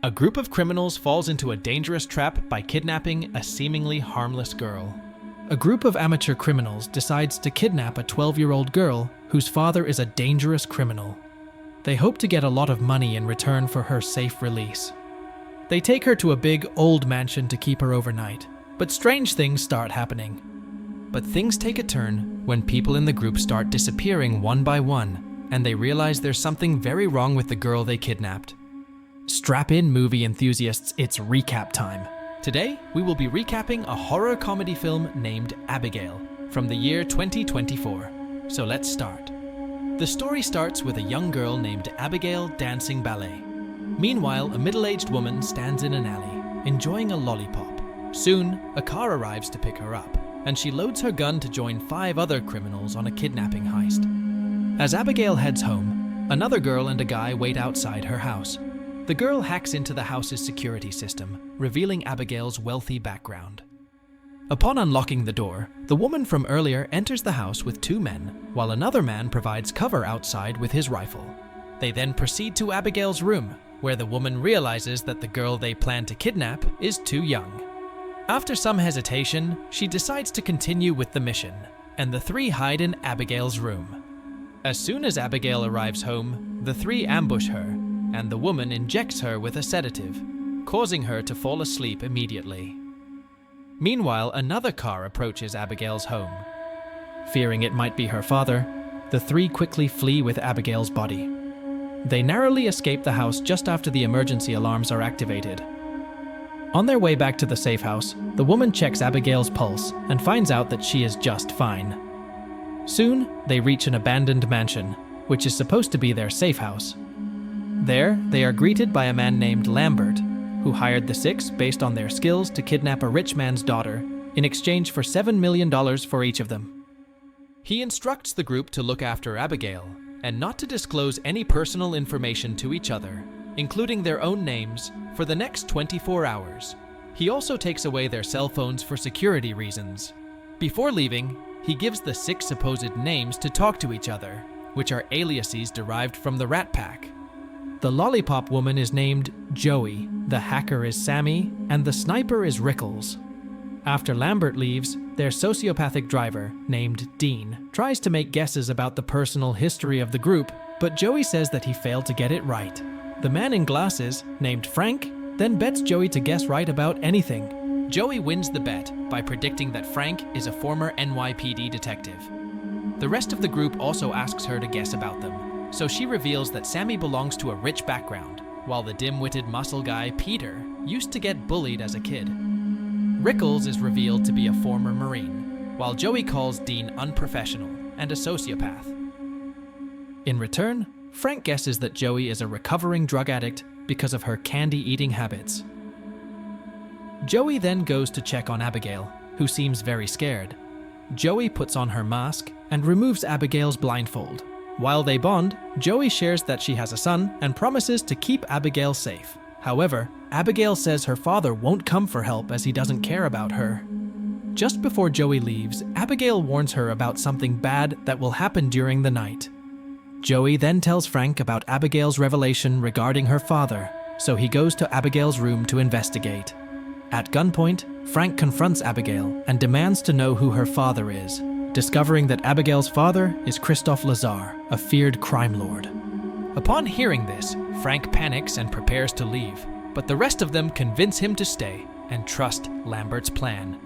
A group of criminals falls into a dangerous trap by kidnapping a seemingly harmless girl. A group of amateur criminals decides to kidnap a 12-year-old girl whose father is a dangerous criminal. They hope to get a lot of money in return for her safe release. They take her to a big, old mansion to keep her overnight, but strange things start happening. But things take a turn when people in the group start disappearing one by one, and they realize there's something very wrong with the girl they kidnapped. Strap in, movie enthusiasts, it's recap time. Today, we will be recapping a horror comedy film named Abigail from the year 2024. So let's start. The story starts with a young girl named Abigail dancing ballet. Meanwhile, a middle-aged woman stands in an alley, enjoying a lollipop. Soon, a car arrives to pick her up, and she loads her gun to join 5 other criminals on a kidnapping heist. As Abigail heads home, another girl and a guy wait outside her house. The girl hacks into the house's security system, revealing Abigail's wealthy background. Upon unlocking the door, the woman from earlier enters the house with 2 men, while another man provides cover outside with his rifle. They then proceed to Abigail's room, where the woman realizes that the girl they plan to kidnap is too young. After some hesitation, she decides to continue with the mission, and the 3 hide in Abigail's room. As soon as Abigail arrives home, the 3 ambush her, and the woman injects her with a sedative, causing her to fall asleep immediately. Meanwhile, another car approaches Abigail's home. Fearing it might be her father, the 3 quickly flee with Abigail's body. They narrowly escape the house just after the emergency alarms are activated. On their way back to the safe house, the woman checks Abigail's pulse and finds out that she is just fine. Soon, they reach an abandoned mansion, which is supposed to be their safe house. There, they are greeted by a man named Lambert, who hired the 6 based on their skills to kidnap a rich man's daughter in exchange for $7 million for each of them. He instructs the group to look after Abigail and not to disclose any personal information to each other, including their own names, for the next 24 hours. He also takes away their cell phones for security reasons. Before leaving, he gives the 6 supposed names to talk to each other, which are aliases derived from the Rat Pack. The lollipop woman is named Joey, the hacker is Sammy, and the sniper is Rickles. After Lambert leaves, their sociopathic driver, named Dean, tries to make guesses about the personal history of the group, but Joey says that he failed to get it right. The man in glasses, named Frank, then bets Joey to guess right about anything. Joey wins the bet by predicting that Frank is a former NYPD detective. The rest of the group also asks her to guess about them, so she reveals that Sammy belongs to a rich background, while the dim-witted muscle guy, Peter, used to get bullied as a kid. Rickles is revealed to be a former Marine, while Joey calls Dean unprofessional and a sociopath. In return, Frank guesses that Joey is a recovering drug addict because of her candy-eating habits. Joey then goes to check on Abigail, who seems very scared. Joey puts on her mask and removes Abigail's blindfold. While they bond, Joey shares that she has a son and promises to keep Abigail safe. However, Abigail says her father won't come for help as he doesn't care about her. Just before Joey leaves, Abigail warns her about something bad that will happen during the night. Joey then tells Frank about Abigail's revelation regarding her father, so he goes to Abigail's room to investigate. At gunpoint, Frank confronts Abigail and demands to know who her father is, discovering that Abigail's father is Christophe Lazar, a feared crime lord. Upon hearing this, Frank panics and prepares to leave, but the rest of them convince him to stay and trust Lambert's plan.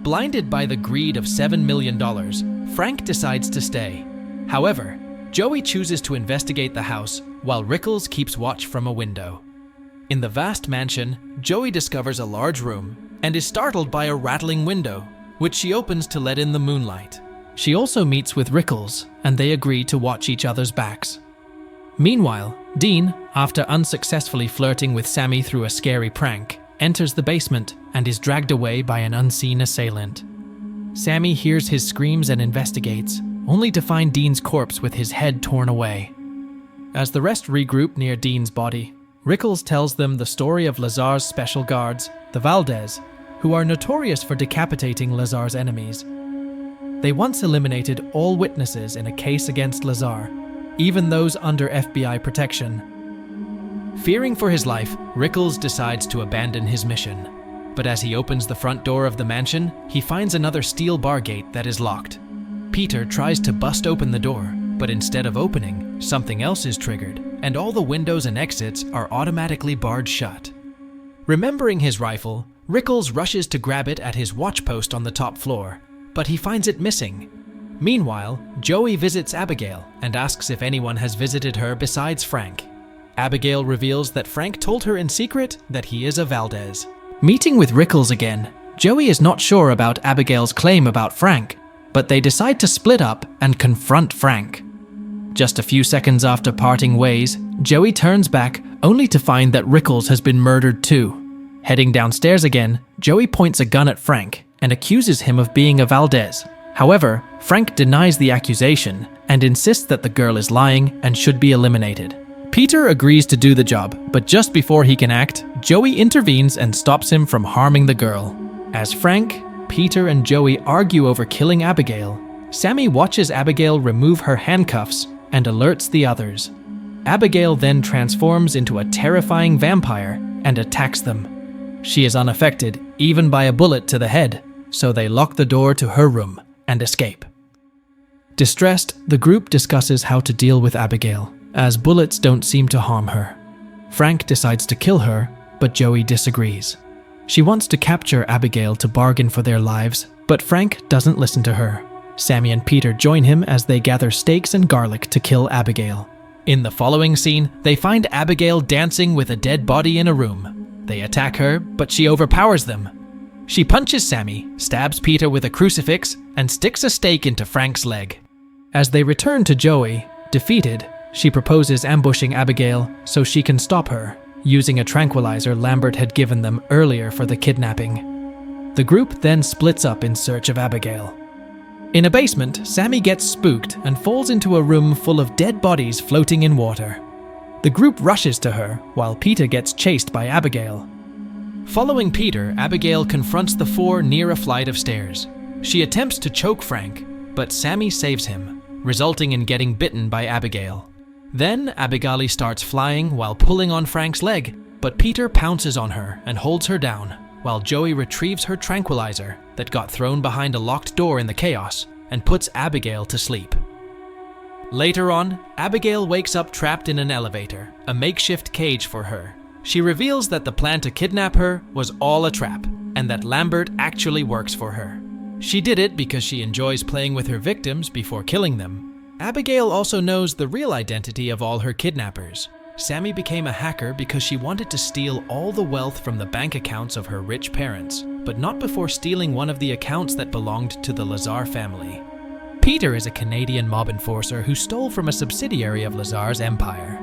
Blinded by the greed of $7 million, Frank decides to stay. However, Joey chooses to investigate the house while Rickles keeps watch from a window. In the vast mansion, Joey discovers a large room and is startled by a rattling window, which she opens to let in the moonlight. She also meets with Rickles, and they agree to watch each other's backs. Meanwhile, Dean, after unsuccessfully flirting with Sammy through a scary prank, enters the basement and is dragged away by an unseen assailant. Sammy hears his screams and investigates, only to find Dean's corpse with his head torn away. As the rest regroup near Dean's body, Rickles tells them the story of Lazar's special guards, the Valdez, who are notorious for decapitating Lazar's enemies. They once eliminated all witnesses in a case against Lazar, even those under FBI protection. Fearing for his life, Rickles decides to abandon his mission. But as he opens the front door of the mansion, he finds another steel bar gate that is locked. Peter tries to bust open the door, but instead of opening, something else is triggered, and all the windows and exits are automatically barred shut. Remembering his rifle, Rickles rushes to grab it at his watch post on the top floor, but he finds it missing. Meanwhile, Joey visits Abigail and asks if anyone has visited her besides Frank. Abigail reveals that Frank told her in secret that he is a Valdez. Meeting with Rickles again, Joey is not sure about Abigail's claim about Frank, but they decide to split up and confront Frank. Just a few seconds after parting ways, Joey turns back only to find that Rickles has been murdered too. Heading downstairs again, Joey points a gun at Frank and accuses him of being a Valdez. However, Frank denies the accusation and insists that the girl is lying and should be eliminated. Peter agrees to do the job, but just before he can act, Joey intervenes and stops him from harming the girl. As Frank, Peter, and Joey argue over killing Abigail, Sammy watches Abigail remove her handcuffs and alerts the others. Abigail then transforms into a terrifying vampire and attacks them. She is unaffected even by a bullet to the head, so they lock the door to her room and escape. Distressed, the group discusses how to deal with Abigail, as bullets don't seem to harm her. Frank decides to kill her, but Joey disagrees. She wants to capture Abigail to bargain for their lives, but Frank doesn't listen to her. Sammy and Peter join him as they gather steaks and garlic to kill Abigail. In the following scene, they find Abigail dancing with a dead body in a room. They attack her, but she overpowers them. She punches Sammy, stabs Peter with a crucifix, and sticks a stake into Frank's leg. As they return to Joey, defeated, she proposes ambushing Abigail so she can stop her, using a tranquilizer Lambert had given them earlier for the kidnapping. The group then splits up in search of Abigail. In a basement, Sammy gets spooked and falls into a room full of dead bodies floating in water. The group rushes to her, while Peter gets chased by Abigail. Following Peter, Abigail confronts the four near a flight of stairs. She attempts to choke Frank, but Sammy saves him, resulting in getting bitten by Abigail. Then Abigail starts flying while pulling on Frank's leg, but Peter pounces on her and holds her down, while Joey retrieves her tranquilizer that got thrown behind a locked door in the chaos and puts Abigail to sleep. Later on, Abigail wakes up trapped in an elevator, a makeshift cage for her. She reveals that the plan to kidnap her was all a trap, and that Lambert actually works for her. She did it because she enjoys playing with her victims before killing them. Abigail also knows the real identity of all her kidnappers. Sammy became a hacker because she wanted to steal all the wealth from the bank accounts of her rich parents, but not before stealing one of the accounts that belonged to the Lazar family. Peter is a Canadian mob enforcer who stole from a subsidiary of Lazar's empire.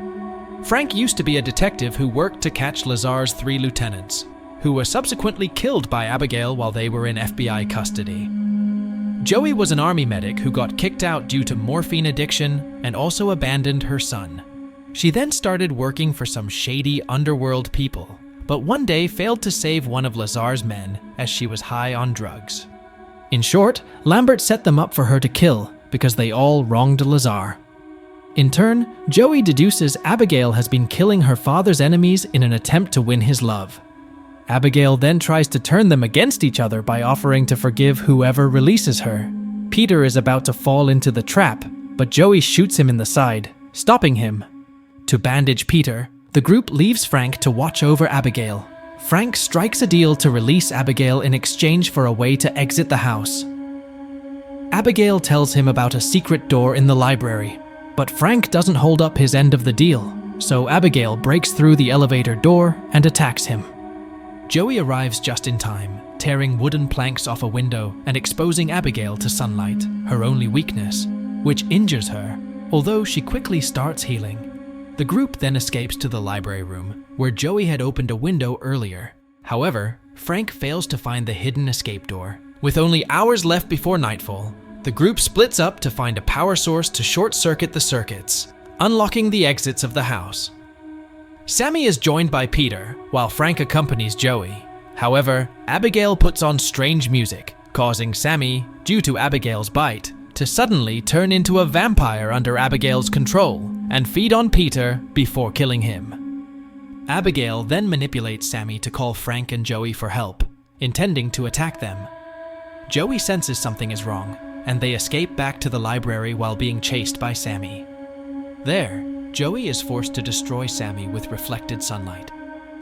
Frank used to be a detective who worked to catch Lazar's 3 lieutenants, who were subsequently killed by Abigail while they were in FBI custody. Joey was an army medic who got kicked out due to morphine addiction and also abandoned her son. She then started working for some shady underworld people, but one day failed to save one of Lazar's men as she was high on drugs. In short, Lambert set them up for her to kill because they all wronged Lazar. In turn, Joey deduces Abigail has been killing her father's enemies in an attempt to win his love. Abigail then tries to turn them against each other by offering to forgive whoever releases her. Peter is about to fall into the trap, but Joey shoots him in the side, stopping him. To bandage Peter, the group leaves Frank to watch over Abigail. Frank strikes a deal to release Abigail in exchange for a way to exit the house. Abigail tells him about a secret door in the library, but Frank doesn't hold up his end of the deal, so Abigail breaks through the elevator door and attacks him. Joey arrives just in time, tearing wooden planks off a window and exposing Abigail to sunlight, her only weakness, which injures her, although she quickly starts healing. The group then escapes to the library room, where Joey had opened a window earlier. However, Frank fails to find the hidden escape door. With only hours left before nightfall, the group splits up to find a power source to short-circuit the circuits, unlocking the exits of the house. Sammy is joined by Peter, while Frank accompanies Joey. However, Abigail puts on strange music, causing Sammy, due to Abigail's bite, to suddenly turn into a vampire under Abigail's control and feed on Peter before killing him. Abigail then manipulates Sammy to call Frank and Joey for help, intending to attack them. Joey senses something is wrong, and they escape back to the library while being chased by Sammy. There, Joey is forced to destroy Sammy with reflected sunlight.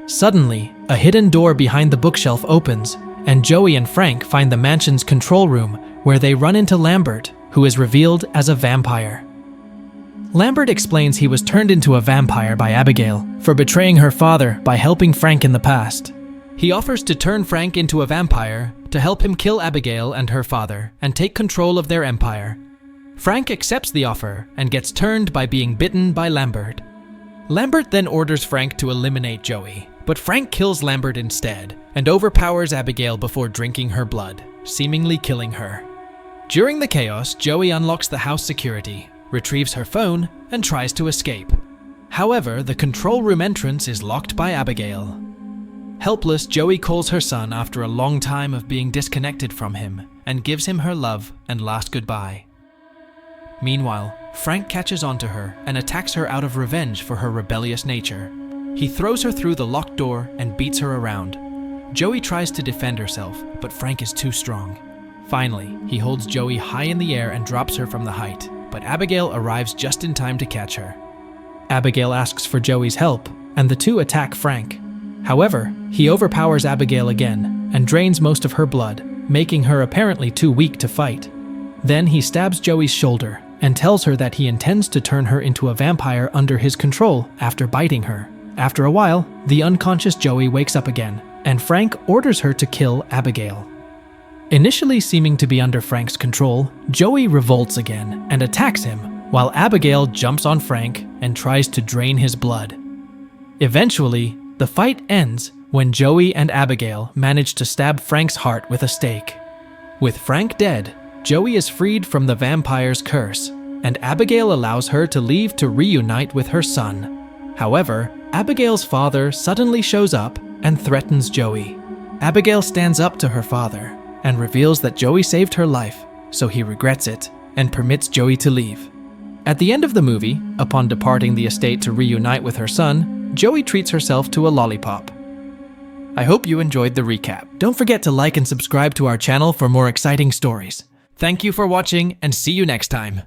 Suddenly, a hidden door behind the bookshelf opens, and Joey and Frank find the mansion's control room, where they run into Lambert, who is revealed as a vampire. Lambert explains he was turned into a vampire by Abigail for betraying her father by helping Frank in the past. He offers to turn Frank into a vampire to help him kill Abigail and her father and take control of their empire. Frank accepts the offer and gets turned by being bitten by Lambert. Lambert then orders Frank to eliminate Joey, but Frank kills Lambert instead and overpowers Abigail before drinking her blood, seemingly killing her. During the chaos, Joey unlocks the house security, retrieves her phone, and tries to escape. However, the control room entrance is locked by Abigail. Helpless, Joey calls her son after a long time of being disconnected from him and gives him her love and last goodbye. Meanwhile, Frank catches onto her and attacks her out of revenge for her rebellious nature. He throws her through the locked door and beats her around. Joey tries to defend herself, but Frank is too strong. Finally, he holds Joey high in the air and drops her from the height, but Abigail arrives just in time to catch her. Abigail asks for Joey's help, and the two attack Frank. However, he overpowers Abigail again and drains most of her blood, making her apparently too weak to fight. Then he stabs Joey's shoulder and tells her that he intends to turn her into a vampire under his control after biting her. After a while, the unconscious Joey wakes up again, and Frank orders her to kill Abigail. Initially seeming to be under Frank's control, Joey revolts again and attacks him, while Abigail jumps on Frank and tries to drain his blood. Eventually, the fight ends when Joey and Abigail manage to stab Frank's heart with a stake. With Frank dead, Joey is freed from the vampire's curse, and Abigail allows her to leave to reunite with her son. However, Abigail's father suddenly shows up and threatens Joey. Abigail stands up to her father and reveals that Joey saved her life, so he regrets it and permits Joey to leave. At the end of the movie, upon departing the estate to reunite with her son, Joey treats herself to a lollipop. I hope you enjoyed the recap. Don't forget to like and subscribe to our channel for more exciting stories. Thank you for watching, and see you next time.